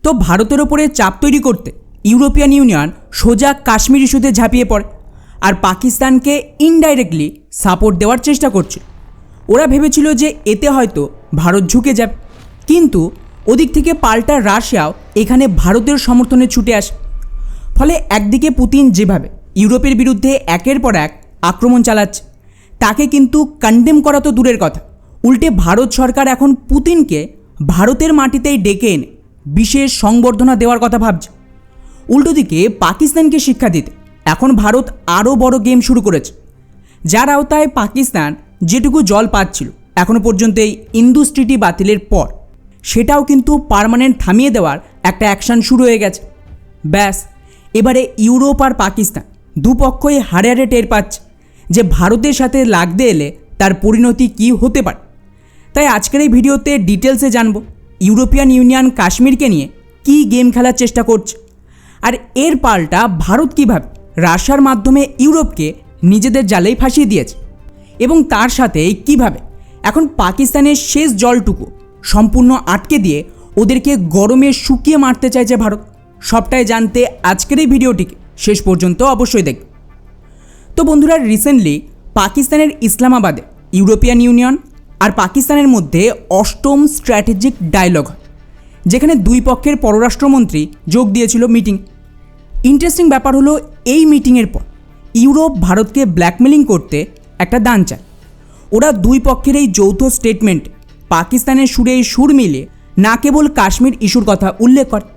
তো ভারতের ওপরে চাপ তৈরি করতে ইউরোপিয়ান ইউনিয়ন সোজা কাশ্মীর ইস্যুতে ঝাঁপিয়ে পড়ে আর পাকিস্তানকে ইনডাইরেক্টলি সাপোর্ট দেওয়ার চেষ্টা করছে। ওরা ভেবেছিল যে এতে হয়তো ভারত ঝুঁকে যাবে, কিন্তু ওদিক থেকে পাল্টা রাশিয়াও এখানে ভারতের সমর্থনে ছুটে আসে। ফলে একদিকে পুতিন যেভাবে ইউরোপের বিরুদ্ধে একের পর এক আক্রমণ চালাচ্ছে, তাকে কিন্তু কন্ডেম করা তো দূরের কথা, উল্টে ভারত সরকার এখন পুতিনকে ভারতের মাটিতেই ডেকে এনে বিশেষ সংবর্ধনা দেওয়ার কথা ভাবছে। উল্টো দিকে পাকিস্তানকে শিক্ষা দিতে এখন ভারত আরও বড় গেম শুরু করেছে, যার আওতায় পাকিস্তান যেটুকু জল পাচ্ছিল এখনও পর্যন্ত এই ইন্দুস ট্রিটি বাতিলের পর, সেটাও কিন্তু পার্মানেন্ট থামিয়ে দেওয়ার একটা অ্যাকশান শুরু হয়ে গেছে। ব্যাস, এবারে ইউরোপ আর পাকিস্তান দুপক্ষই হাড়ে হাড়ে টের পাচ্ছে যে ভারতের সাথে লাগতে এলে তার পরিণতি কী হতে পারে। তাই আজকের এই ভিডিওতে ডিটেলসে জানব ইউরোপিয়ান ইউনিয়ন কাশ্মীরকে নিয়ে কী গেম খেলার চেষ্টা করছে, আর এর পাল্টা ভারত কীভাবে রাশিয়ার মাধ্যমে ইউরোপকে নিজেদের জালেই ফাঁসিয়ে দিয়েছে, এবং তার সাথে কীভাবে এখন পাকিস্তানের শেষ জলটুকু সম্পূর্ণ আটকে দিয়ে ওদেরকে গরমে শুকিয়ে মারতে চাইছে ভারত। সবটাই জানতে আজকের এই ভিডিওটিকে শেষ পর্যন্ত অবশ্যই দেখবে। তো বন্ধুরা, রিসেন্টলি পাকিস্তানের ইসলামাবাদে ইউরোপিয়ান ইউনিয়ন আর পাকিস্তানের মধ্যে 8ম স্ট্র্যাটেজিক ডায়ালগ হয়, যেখানে দুই পক্ষের পররাষ্ট্রমন্ত্রী যোগ দিয়েছিল মিটিং। ইন্টারেস্টিং ব্যাপার হলো, এই মিটিংয়ের পর ইউরোপ ভারতকে ব্ল্যাকমেলিং করতে একটা দান চায়। ওরা দুই পক্ষের এই যৌথ স্টেটমেন্টে পাকিস্তানের সুরে সুর মিলিয়ে না কেবল কাশ্মীর ইস্যুর কথা উল্লেখ করে,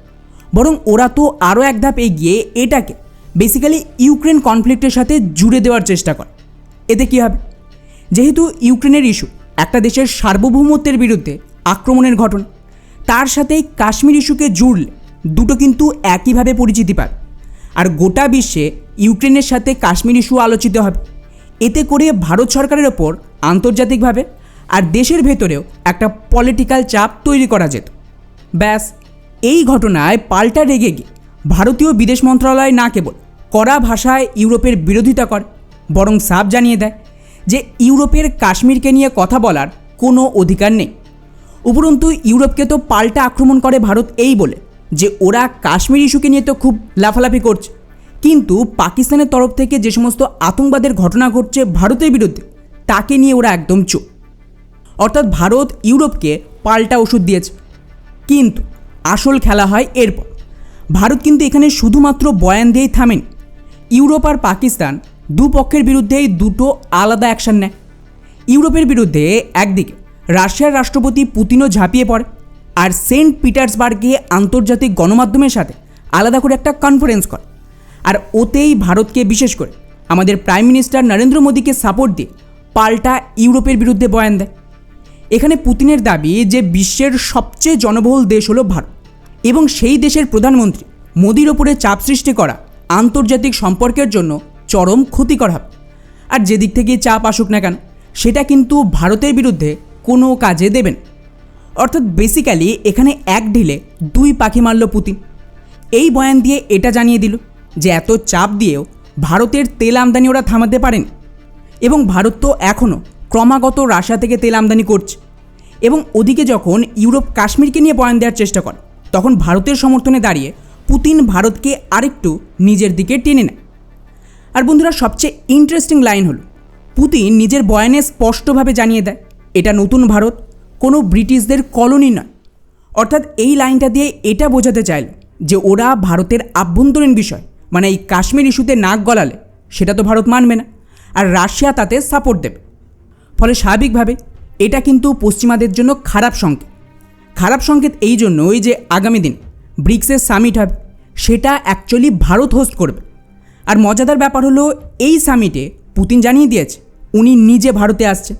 বরং ওরা তো আরও এক ধাপ এগিয়ে এটাকে বেসিক্যালি ইউক্রেন কনফ্লিক্টের সাথে জুড়ে দেওয়ার চেষ্টা করে। এতে কী হবে, যেহেতু ইউক্রেনের ইস্যু একটা দেশের সার্বভৌমত্বের বিরুদ্ধে আক্রমণের ঘটনা, তার সাথেই কাশ্মীর ইস্যুকে জুড়লে দুটো কিন্তু একইভাবে পরিচিতি পাবে, আর গোটা বিশ্বে ইউক্রেনের সাথে কাশ্মীর ইস্যু আলোচিত হবে। এতে করে ভারত সরকারের ওপর আন্তর্জাতিকভাবে আর দেশের ভেতরেও একটা পলিটিক্যাল চাপ তৈরি করা যেত। ব্যাস, এই ঘটনায় পাল্টা রেগে গিয়ে ভারতীয় বিদেশ মন্ত্রণালয় না কেবল কড়া ভাষায় ইউরোপের বিরোধিতা করে, বরং সাফ জানিয়ে দেয় যে ইউরোপের কাশ্মীরকে নিয়ে কথা বলার কোনো অধিকার নেই। উপরন্তু ইউরোপকে তো পাল্টা আক্রমণ করে ভারত এই বলে যে ওরা কাশ্মীর ইস্যুকে নিয়ে তো খুব লাফালাফি করছে, কিন্তু পাকিস্তানের তরফ থেকে যে সমস্ত আতঙ্কবাদের ঘটনা ঘটছে ভারতের বিরুদ্ধে, তাকে নিয়ে ওরা একদম চুপ। অর্থাৎ ভারত ইউরোপকে পাল্টা ওষুধ দিয়েছে। কিন্তু আসল খেলা হয় এরপর। ভারত কিন্তু এখানে শুধুমাত্র বয়ান দিয়েই থামেনি। ইউরোপ আর পাকিস্তান দুপক্ষের বিরুদ্ধেই দুটো আলাদা অ্যাকশান নেয়। ইউরোপের বিরুদ্ধে একদিকে রাশিয়ার রাষ্ট্রপতি পুতিনও ঝাঁপিয়ে পড়ে, আর সেন্ট পিটার্সবার্গে আন্তর্জাতিক গণমাধ্যমের সাথে আলাদা করে একটা কনফারেন্স করে, আর ওতেই ভারতকে বিশেষ করে আমাদের প্রাইম মিনিস্টার নরেন্দ্র মোদীকে সাপোর্ট দিয়ে পাল্টা ইউরোপের বিরুদ্ধে বয়ান দেয়। এখানে পুতিনের দাবি যে বিশ্বের সবচেয়ে জনবহুল দেশ হলো ভারত, এবং সেই দেশের প্রধানমন্ত্রী মোদির ওপরে চাপ সৃষ্টি করা আন্তর্জাতিক সম্পর্কের জন্য চরম ক্ষতিকর হবে। আর যেদিক থেকে চাপ আসুক না কেন, সেটা কিন্তু ভারতের বিরুদ্ধে কোনো কাজে দেবেন। অর্থাৎ বেসিক্যালি এখানে এক ঢিলে দুই পাখি মারল পুতিন। এই বয়ান দিয়ে এটা জানিয়ে দিল যে এত চাপ দিয়েও ভারতের তেল আমদানি ওরা থামাতে পারেন, এবং ভারত তো এখনও ক্রমাগত রাশিয়া থেকে তেল আমদানি করছে। এবং ওদিকে যখন ইউরোপ কাশ্মীরকে নিয়ে বয়ান দেওয়ার চেষ্টা করে, তখন ভারতের সমর্থনে দাঁড়িয়ে পুতিন ভারতকে আরেকটু নিজের দিকে টেনে নেয়। আর বন্ধুরা, সবচেয়ে ইন্টারেস্টিং লাইন হলো, পুতিন নিজের বয়ানে স্পষ্টভাবে জানিয়ে দেয় এটা নতুন ভারত, কোনো ব্রিটিশদের কলোনি নয়। অর্থাৎ এই লাইনটা দিয়ে এটা বোঝাতে চাইল যে ওরা ভারতের আভ্যন্তরীণ বিষয় মানে এই কাশ্মীর ইস্যুতে নাক গলালে সেটা তো ভারত মানবে না, আর রাশিয়া তাতে সাপোর্ট দেবে। ফলে স্বাভাবিকভাবে এটা কিন্তু পশ্চিমাদের জন্য খারাপ সংকেত। খারাপ সংকেত এই জন্যই যে আগামী দিন ব্রিক্সের সামিট হবে, সেটা অ্যাকচুয়ালি ভারত হোস্ট করবে। আর মজাদার ব্যাপার হলো, এই সামিটে পুতিন জানিয়ে দিয়েছে উনি নিজে ভারতে আসছে,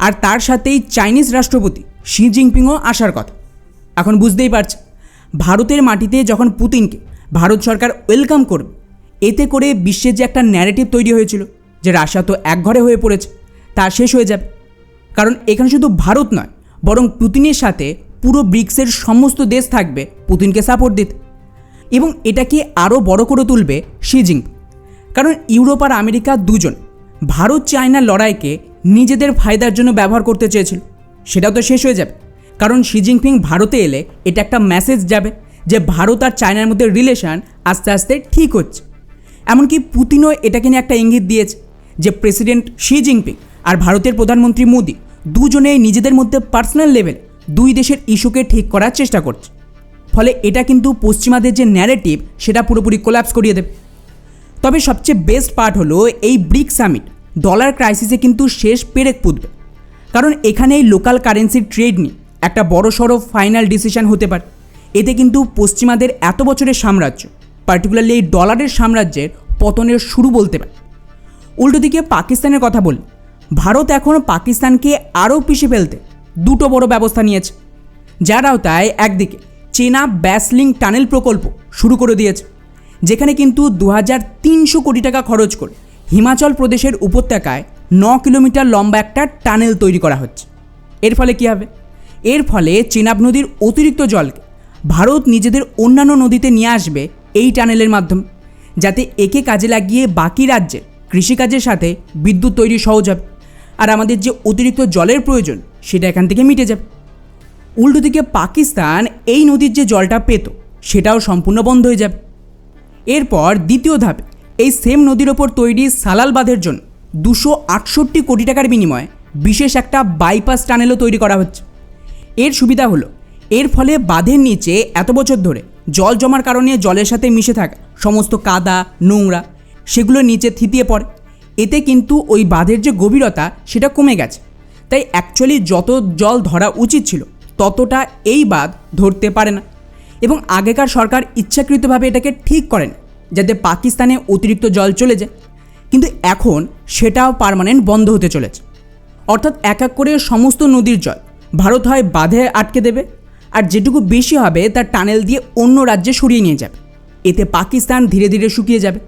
আর তার সাথেই চাইনিজ রাষ্ট্রপতি শি জিনপিংও আসার কথা। এখন বুঝতেই পারছে ভারতের মাটিতে যখন পুতিনকে ভারত সরকার ওয়েলকাম করবে, এতে করে বিশ্বের যে একটা ন্যারেটিভ তৈরি হয়েছিল যে রাশিয়া তো একঘরে হয়ে পড়েছে, তা শেষ হয়ে যাবে। কারণ এখানে শুধু ভারত নয়, বরং পুতিনের সাথে পুরো ব্রিক্সের সমস্ত দেশ থাকবে পুতিনকে সাপোর্ট দিতে। এবং এটাকে আরও বড় করে তুলবে শি জিনপিং। কারণ ইউরোপ আর আমেরিকা দুজন ভারত চায়নার লড়াইকে নিজেদের ফায়দার জন্য ব্যবহার করতে চেয়েছিল, সেটাও তো শেষ হয়ে যাবে। কারণ শি জিনপিং ভারতে এলে এটা একটা মেসেজ যাবে যে ভারত আর চায়নার মধ্যে রিলেশন আস্তে আস্তে ঠিক হচ্ছে। এমনকি পুতিনও এটাকে নিয়ে একটা ইঙ্গিত দিয়েছে যে প্রেসিডেন্ট শি জিনপিং আর ভারতের প্রধানমন্ত্রী মোদি দুজনেই নিজেদের মধ্যে পার্সোনাল লেভেলে দুই দেশের ইস্যুকে ঠিক করার চেষ্টা করছে। ফলে এটা কিন্তু পশ্চিমাদের যে ন্যারেটিভ সেটা পুরোপুরি কোল্যাপস করিয়ে দেবে। তবে সবচেয়ে বেস্ট পার্ট হলো এই ব্রিক্স সামিট ডলার ক্রাইসিসে কিন্তু শেষ পেরেক পুঁতবে, কারণ এখানে এই লোকাল কারেন্সির ট্রেড নিয়ে একটা বড়সড় ফাইনাল ডিসিশন হতে পারে। এতে কিন্তু পশ্চিমাদের এত বছরের সাম্রাজ্য, পার্টিকুলারলি এই ডলারের সাম্রাজ্যের পতনের শুরু বলতে পারে। উল্টো দিকে পাকিস্তানের কথা বলি, ভারত এখন পাকিস্তানকে আরও পিছিয়ে ফেলতে দুটো বড় ব্যবস্থা নিয়েছে, যার আওতায় একদিকে চেনা ব্যাসলিং টানেল প্রকল্প শুরু করে দিয়েছে, যেখানে কিন্তু 2300 কোটি টাকা খরচ করে হিমাচল প্রদেশের উপত্যকায় 9 কিলোমিটার লম্বা একটা টানেল তৈরি করা হচ্ছে। এর ফলে কী হবে? এর ফলে চেনাব নদীর অতিরিক্ত জলকে ভারত নিজেদের অন্যান্য নদীতে নিয়ে আসবে এই টানেলের মাধ্যমে, যাতে একে কাজে লাগিয়ে বাকি রাজ্যের কৃষিকাজের সাথে বিদ্যুৎ তৈরি সহজ হবে, আর আমাদের যে অতিরিক্ত জলের প্রয়োজন সেটা এখান থেকে মিটে যাবে। উল্টো দিকে পাকিস্তান এই নদীর যে জলটা পেত সেটাও সম্পূর্ণ বন্ধ হয়ে যাবে। এরপর দ্বিতীয় ধাপে এই সেম নদীর ওপর তৈরি সালাল বাঁধের জন্য 268 কোটি টাকার বিনিময়ে বিশেষ একটা বাইপাস টানেলও তৈরি করা হচ্ছে। এর সুবিধা হলো এর ফলে বাঁধের নিচে এত বছর ধরে জল জমার কারণে জলের সাথে মিশে থাকা সমস্ত কাদা নোংরা সেগুলো নিচে থিতিয়ে পড়ে। এতে কিন্তু ওই বাঁধের যে গভীরতা সেটা কমে গেছে, তাই অ্যাকচুয়ালি যত জল ধরা উচিত ছিল ততটা এই বাঁধ ধরতে পারে না। এবং আগেকার সরকার ইচ্ছাকৃতভাবে এটাকে ঠিক করেন যাতে পাকিস্তানে অতিরিক্ত জল চলে যায়, কিন্তু এখন সেটাও পার্মানেন্ট বন্ধ হতে চলেছে। অর্থাৎ এক এক করে সমস্ত নদীর জল ভারত হয় বাঁধে আটকে দেবে, আর যেটুকু বেশি হবে তার টানেল দিয়ে অন্য রাজ্যে সরিয়ে নিয়ে যাবে। এতে পাকিস্তান ধীরে ধীরে শুকিয়ে যাবে,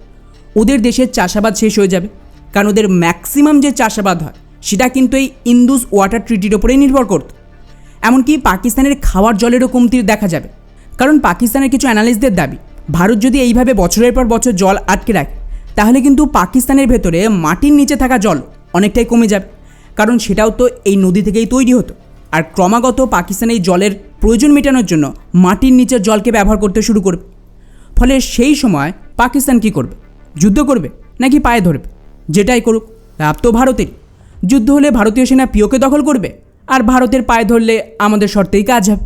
ওদের দেশের চাষাবাদ শেষ হয়ে যাবে, কারণ ওদের ম্যাক্সিমাম যে চাষাবাদ হয় সেটা কিন্তু এই ইন্দুস ওয়াটার ট্রিটির ওপরেই নির্ভর করত। এমনকি পাকিস্তানের খাওয়ার জলেরও কমতি দেখা যাবে, কারণ পাকিস্তানের কিছু অ্যানালিস্টদের দাবি ভারত যদি এইভাবে বছরের পর বছর জল আটকে রাখে তাহলে কিন্তু পাকিস্তানের ভেতরে মাটির নিচে থাকা জল অনেকটাই কমে যাবে, কারণ সেটাও তো এই নদী থেকেই তৈরি হতো। আর ক্রমাগত পাকিস্তান এই জলের প্রয়োজন মেটানোর জন্য মাটির নিচের জলকে ব্যবহার করতে শুরু করবে। ফলে সেই সময় পাকিস্তান কী করবে? যুদ্ধ করবে নাকি পায়ে ধরবে? যেটাই করুক লাভ তো ভারতেরই। যুদ্ধ হলে ভারতীয় সেনা পিওকে দখল করবে, আর ভারতের পায়ে ধরলে আমাদের শর্তেই কাজ হবে।